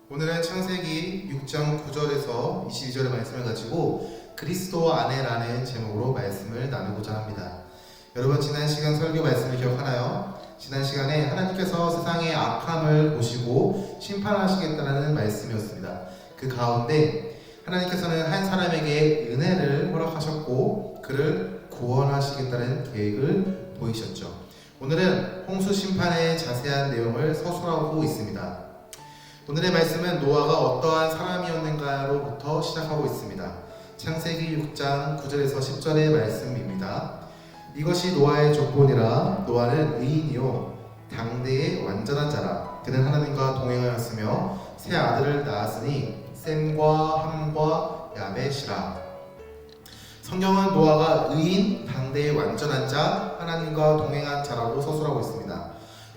오늘은 창세기 6장 9절에서 22절의 말씀을 가지고 그리스도 안에라는 제목으로 말씀을 나누고자 합니다. 여러분 지난 시간 설교 말씀을 기억하나요? 지난 시간에 하나님께서 세상의 악함을 보시고 심판하시겠다는 말씀이었습니다. 그 가운데 하나님께서는 한 사람에게 은혜를 허락하셨고 그를 구원하시겠다는 계획을 보이셨죠. 오늘은 홍수 심판의 자세한 내용을 서술하고 있습니다. 오늘의 말씀은 노아가 어떠한 사람이었는가로부터 시작하고 있습니다. 창세기 6장 9절에서 10절의 말씀입니다. 이것이 노아의 조건이라. 노아는 의인이요 당대의 완전한 자라. 그는 하나님과 동행하였으며 세 아들을 낳았으니 셈과 함과 야벳이라. 성경은 노아가 의인, 당대의 완전한 자, 하나님과 동행한 자라고 서술하고 있습니다.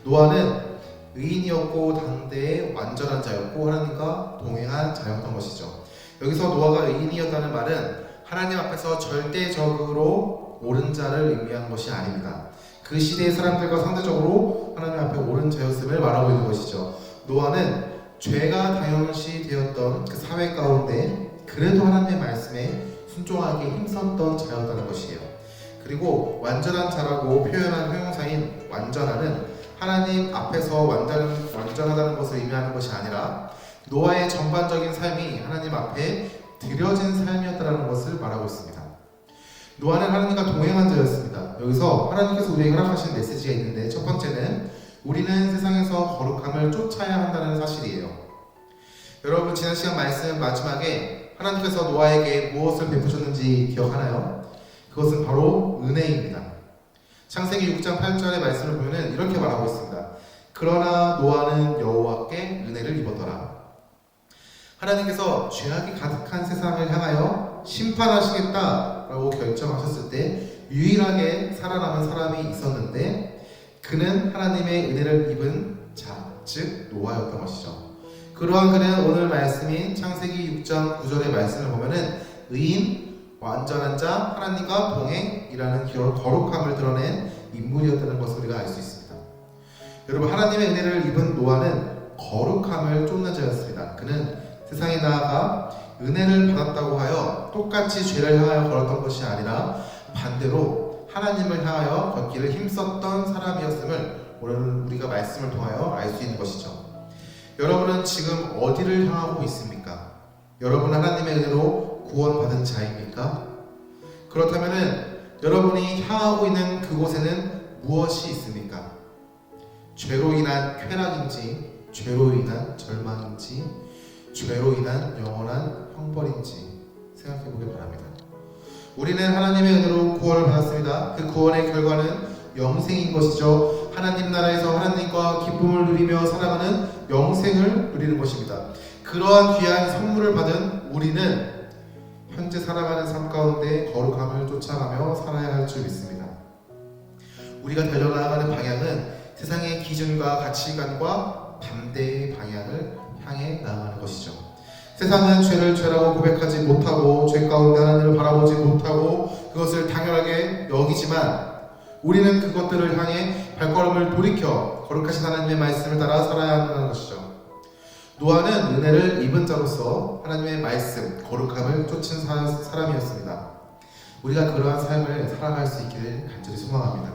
노아는 의인이었고 당대의 완전한 자였고 하나님과 동행한 자였던 것이죠. 여기서 노아가 의인이었다는 말은 하나님 앞에서 절대적으로 옳은 자를 의미하는 것이 아닙니다. 그 시대의 사람들과 상대적으로 하나님 앞에 옳은 자였음을 말하고 있는 것이죠. 노아는 죄가 당연시 되었던 그 사회 가운데 그래도 하나님의 말씀에 순종하기 힘썼던 자였다는 것이에요. 그리고 완전한 자라고 표현한 형용사인 완전하는 하나님 앞에서 완전하다는 것을 의미하는 것이 아니라 노아의 전반적인 삶이 하나님 앞에 드려진 삶이었다는 것을 말하고 있습니다. 노아는 하나님과 동행한 자였습니다. 여기서 하나님께서 우리에게 허락하신 메시지가 있는데 첫 번째는 우리는 세상에서 거룩함을 쫓아야 한다는 사실이에요. 여러분 지난 시간 말씀 마지막에 하나님께서 노아에게 무엇을 베푸셨는지 기억하나요? 그것은 바로 은혜입니다. 창세기 6장 8절의 말씀을 보면 이렇게 말하고 있습니다. 그러나 노아는 여호와께 은혜를 입었더라. 하나님께서 죄악이 가득한 세상을 향하여 심판하시겠다라고 결정하셨을 때 유일하게 살아남은 사람이 있었는데 그는 하나님의 은혜를 입은 자, 즉 노아였던 것이죠. 그러한 그는 오늘 말씀인 창세기 6장 9절의 말씀을 보면 의인, 완전한 자, 하나님과 동행이라는 거룩함을 드러낸 인물이었다는 것을 우리가 알 수 있습니다. 여러분 하나님의 은혜를 입은 노아는 거룩함을 쫓는 자였습니다. 그는 세상에 나아가 은혜를 받았다고 하여 똑같이 죄를 향하여 걸었던 것이 아니라 반대로 하나님을 향하여 걷기를 힘썼던 사람이었음을 오늘 우리가 말씀을 통하여 알 수 있는 것이죠. 여러분은 지금 어디를 향하고 있습니까? 여러분 하나님의 은혜로 구원받은 자입니까? 그렇다면 여러분이 향하고 있는 그곳에는 무엇이 있습니까? 죄로 인한 쾌락인지, 죄로 인한 절망인지, 죄로 인한 영원한 형벌인지 생각해 보길 바랍니다. 우리는 하나님의 은혜로 구원을 받았습니다. 그 구원의 결과는 영생인 것이죠. 하나님 나라에서 하나님과 기쁨을 누리며 살아가는 영생을 누리는 것입니다. 그러한 귀한 선물을 받은 우리는 현재 살아가는 삶 가운데 거룩함을 쫓아가며 살아야 할 줄 믿습니다. 우리가 달려나가는 방향은 세상의 기준과 가치관과 반대의 방향을 향해 나아가는 것이죠. 세상은 죄를 죄라고 고백하지 못하고 죄 가운데 하나님을 바라보지 못하고 그것을 당연하게 여기지만 우리는 그것들을 향해 발걸음을 돌이켜 거룩하신 하나님의 말씀을 따라 살아야 한다는 것이죠. 노아는 은혜를 입은 자로서 하나님의 말씀, 거룩함을 쫓은 사람이었습니다. 우리가 그러한 삶을 살아갈 수 있기를 간절히 소망합니다.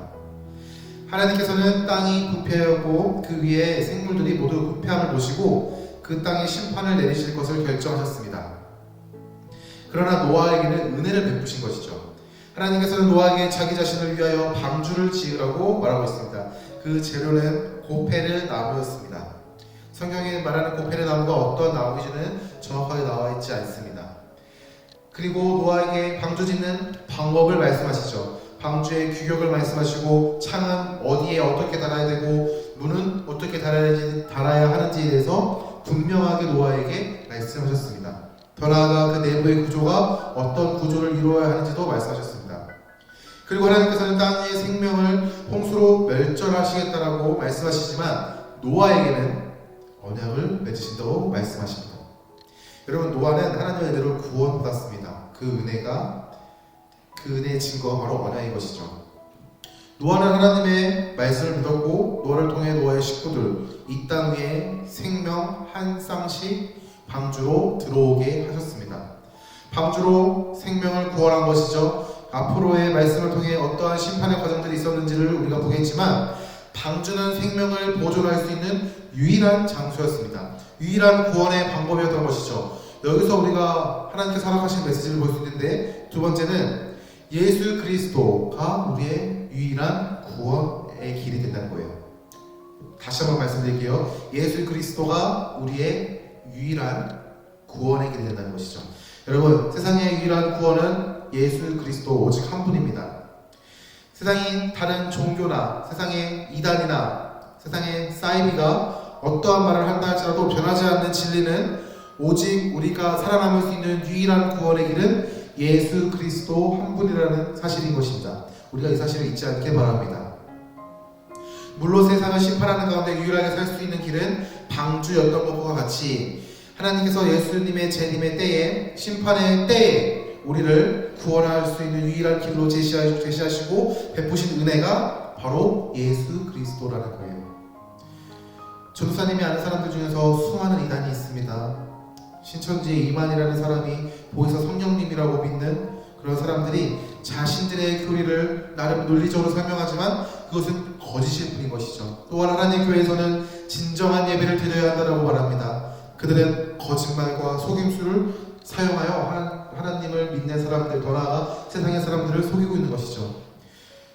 하나님께서는 땅이 부패하고 그 위에 생물들이 모두 부패함을 보시고 그 땅에 심판을 내리실 것을 결정하셨습니다. 그러나 노아에게는 은혜를 베푸신 것이죠. 하나님께서는 노아에게 자기 자신을 위하여 방주를 지으라고 말하고 있습니다. 그 재료는 고페르 나무였습니다. 성경에 말하는 고페르 나무가 어떤 나무인지는 정확하게 나와 있지 않습니다. 그리고 노아에게 방주 짓는 방법을 말씀하시죠. 방주의 규격을 말씀하시고 창은 어디에 어떻게 달아야 되고 문은 어떻게 달아야 하는지에 대해서 분명하게 노아에게 말씀하셨습니다. 더 나아가 그 내부의 구조가 어떤 구조를 이루어야 하는지도 말씀하셨습니다. 그리고 하나님께서는 땅의 생명을 홍수로 멸절하시겠다라고 말씀하시지만 노아에게는 언약을 맺으신다고 말씀하십니다. 여러분 노아는 하나님의 은혜로 구원받았습니다. 그 은혜의 증거가 바로 언약인 것이죠. 노아는 하나님의 말씀을 믿었고 노아를 통해 노아의 식구들 이 땅 위에 생명 한 쌍씩 방주로 들어오게 하셨습니다. 방주로 생명을 구원한 것이죠. 앞으로의 말씀을 통해 어떠한 심판의 과정들이 있었는지를 우리가 보겠지만 방주는 생명을 보존할 수 있는 유일한 장소였습니다. 유일한 구원의 방법이었던 것이죠. 여기서 우리가 하나님께서 허락하신 메시지를 볼 수 있는데, 두 번째는 예수 그리스도가 우리의 유일한 구원의 길이 된다는 거예요. 다시 한번 말씀드릴게요. 예수 그리스도가 우리의 유일한 구원의 길이 된다는 것이죠. 여러분, 세상의 유일한 구원은 예수 그리스도 오직 한 분입니다. 세상의 다른 종교나 세상의 이단이나 세상의 사이비가 어떠한 말을 한다 할지라도 변하지 않는 진리는 오직 우리가 살아남을 수 있는 유일한 구원의 길은 예수 그리스도 한 분이라는 사실인 것입니다. 우리가 이 사실을 잊지 않길 바랍니다. 물론 세상을 심판하는 가운데 유일하게 살 수 있는 길은 방주였던 것과 같이 하나님께서 예수님의 재림의 때에, 심판의 때에 우리를 구원할 수 있는 유일한 길로 제시하시고 베푸신 은혜가 바로 예수 그리스도라는 거예요. 전도사님이 아는 사람들 중에서 수많은 이단이 있습니다. 신천지의 이만이라는 사람이 보이서 성령님이라고 믿는 그런 사람들이 자신들의 교리를 나름 논리적으로 설명하지만 그것은 거짓일 뿐인 것이죠. 또한 하나님 교회에서는 진정한 예배를 드려야 한다고 말합니다. 그들은 거짓말과 속임수를 사용하여 하나님을 믿는 사람들, 더 나아가 세상의 사람들을 속이고 있는 것이죠.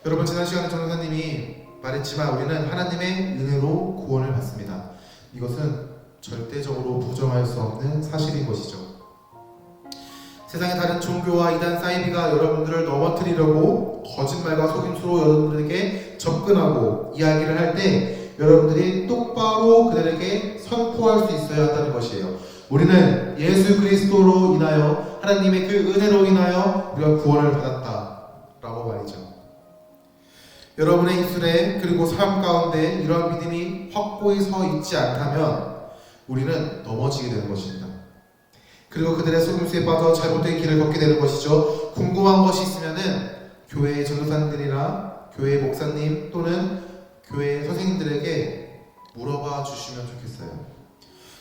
여러분, 지난 시간에 전도사님이 말했지만 우리는 하나님의 은혜로 구원을 받습니다. 이것은 절대적으로 부정할 수 없는 사실인 것이죠. 세상의 다른 종교와 이단 사이비가 여러분들을 넘어뜨리려고 거짓말과 속임수로 여러분들에게 접근하고 이야기를 할 때 여러분들이 똑바로 그들에게 선포할 수 있어야 한다는 것이에요. 우리는 예수 그리스도로 인하여 하나님의 그 은혜로 인하여 우리가 구원을 받았다라고 말이죠. 여러분의 입술에 그리고 삶 가운데 이러한 믿음이 확고히 서 있지 않다면 우리는 넘어지게 되는 것입니다. 그리고 그들의 속임수에 빠져 잘못된 길을 걷게 되는 것이죠. 궁금한 것이 있으면은 교회의 전도사님들이나 교회의 목사님 또는 교회의 선생님들에게 물어봐 주시면 좋겠어요.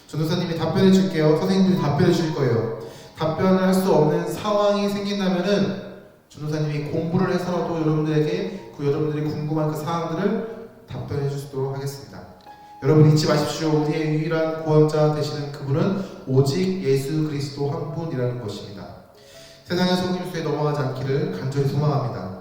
전도사님이 답변해 줄게요. 선생님들이 답변해 줄 거예요. 답변을 할 수 없는 상황이 생긴다면은 전도사님이 공부를 해서라도 여러분들에게 여러분들이 궁금한 그 사항들을 답변해 주시도록 하겠습니다. 여러분 잊지 마십시오. 우리의 유일한 구원자 되시는 그분은 오직 예수 그리스도 한 분이라는 것입니다. 세상의 속임수에 넘어가지 않기를 간절히 소망합니다.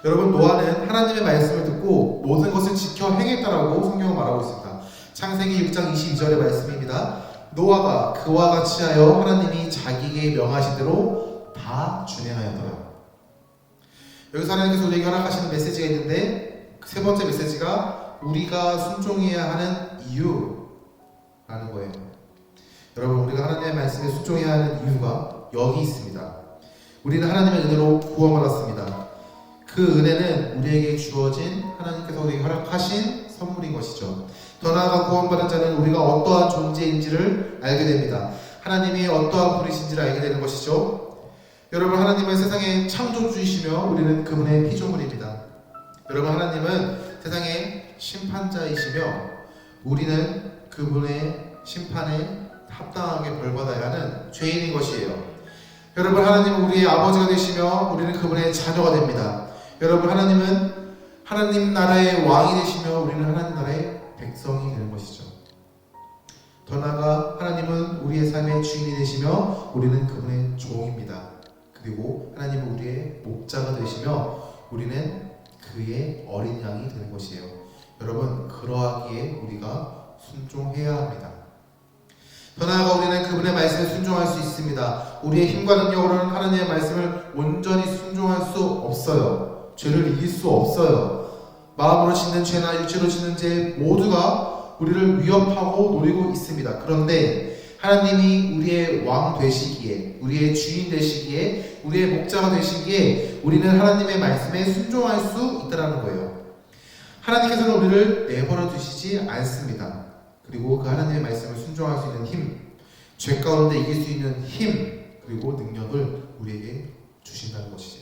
여러분, 노아는 하나님의 말씀을 듣고 모든 것을 지켜 행했다라고 성경은 말하고 있습니다. 창세기 6장 22절의 말씀입니다. 노아가 그와 같이 하여 하나님이 자기에게 명하신 대로 다 준행하였더라. 여기서 하나님께서 우리에게 허락하시는 메시지가 있는데 그 세 번째 메시지가 우리가 순종해야 하는 이유라는 거예요. 여러분, 우리가 하나님의 말씀에 순종해야 하는 이유가 여기 있습니다. 우리는 하나님의 은혜로 구원받았습니다. 그 은혜는 우리에게 주어진 하나님께서 우리에게 허락하신 선물인 것이죠. 더 나아가 구원받은 자는 우리가 어떠한 존재인지를 알게 됩니다. 하나님이 어떠한 분이신지를 알게 되는 것이죠. 여러분, 하나님은 세상의 창조주이시며 우리는 그분의 피조물입니다. 여러분, 하나님은 세상의 심판자이시며 우리는 그분의 심판에 합당하게 벌받아야 하는 죄인인 것이에요. 여러분, 하나님은 우리의 아버지가 되시며 우리는 그분의 자녀가 됩니다. 여러분, 하나님은 하나님 나라의 왕이 되시며 우리는 하나님 나라의 백성이 되는 것이죠. 더 나아가 하나님은 우리의 삶의 주인이 되시며 우리는 그분의 종입니다. 그리고 하나님은 우리의 목자가 되시며 우리는 그의 어린 양이 되는 것이에요. 여러분, 그러하기에 우리가 순종해야 합니다. 더 나아가 우리는 그분의 말씀에 순종할 수 있습니다. 우리의 힘과 능력으로는 하나님의 말씀을 온전히 순종할 수 없어요. 죄를 이길 수 없어요. 마음으로 짓는 죄나 육체로 짓는 죄 모두가 우리를 위협하고 노리고 있습니다. 그런데 하나님이 우리의 왕 되시기에, 우리의 주인 되시기에, 우리의 목자가 되시기에 우리는 하나님의 말씀에 순종할 수 있다는 거예요. 하나님께서는 우리를 내버려 두시지 않습니다. 그리고 그 하나님의 말씀을 순종할 수 있는 힘, 죄 가운데 이길 수 있는 힘, 그리고 능력을 우리에게 주신다는 것이죠.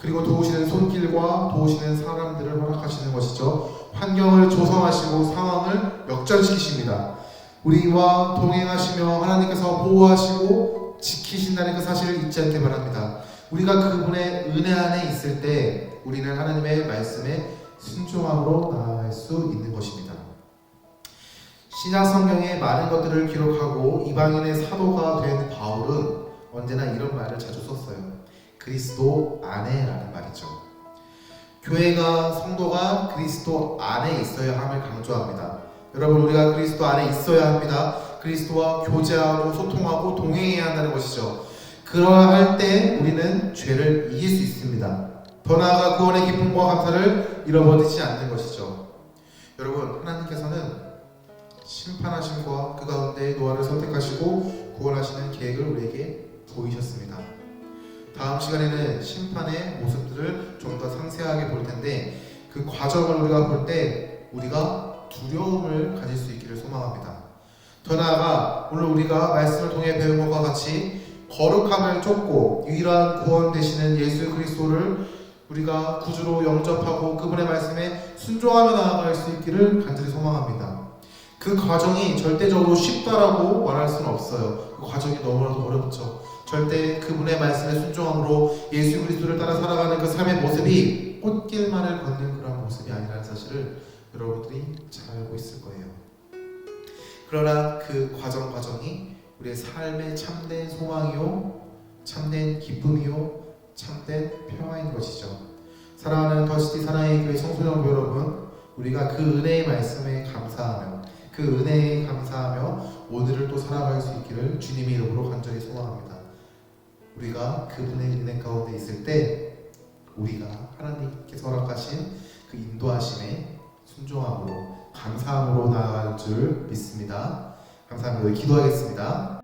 그리고 도우시는 손길과 도우시는 사람들을 허락하시는 것이죠. 환경을 조성하시고 상황을 역전시키십니다. 우리와 동행하시며 하나님께서 보호하시고 지키신다는 그 사실을 잊지 않게 바랍니다. 우리가 그분의 은혜 안에 있을 때 우리는 하나님의 말씀에 순종함으로 나아갈 수 있는 것입니다. 신약 성경에 많은 것들을 기록하고 이방인의 사도가 된 바울은 언제나 이런 말을 자주 썼어요. 그리스도 안에라는 말이죠. 교회가 성도가 그리스도 안에 있어야 함을 강조합니다. 여러분, 우리가 그리스도 안에 있어야 합니다. 그리스도와 교제하고 소통하고 동행해야 한다는 것이죠. 그러할 때 우리는 죄를 이길 수 있습니다. 더 나아가 구원의 기쁨과 감사를 잃어버리지 않는 것이죠. 여러분, 하나님께서는 심판하심과 그 가운데 노아를 선택하시고 구원하시는 계획을 우리에게 보이셨습니다. 다음 시간에는 심판의 모습들을 좀 더 상세하게 볼 텐데 그 과정을 우리가 볼 때 우리가 두려움을 가질 수 있기를 소망합니다. 더 나아가 오늘 우리가 말씀을 통해 배운 것과 같이 거룩함을 쫓고 유일한 구원 되시는 예수 그리스도를 우리가 구주로 영접하고 그분의 말씀에 순종하며 나아갈 수 있기를 간절히 소망합니다. 그 과정이 절대적으로 쉽다라고 말할 수는 없어요. 그 과정이 너무나도 어렵죠. 절대 그분의 말씀에 순종함으로 예수 그리스도를 따라 살아가는 그 삶의 모습이 꽃길만을 걷는 그런 모습이 아니라는 사실을 여러분들이 잘 알고 있을 거예요. 그러나 그 과정이 우리의 삶의 참된 소망이요, 참된 기쁨이요, 참된 평화인 것이죠. 사랑하는 더시티 사랑의 교회 청소년부 여러분, 우리가 그 은혜의 말씀에 감사하며 그 은혜에 감사하며 오늘을 또 살아갈 수 있기를 주님의 이름으로 간절히 소망합니다. 우리가 그분의 은혜 가운데 있을 때 우리가 하나님께서 허락하신 그 인도하심에 순종함으로 감사함으로 나아갈 줄 믿습니다. 감사합니다. 기도하겠습니다.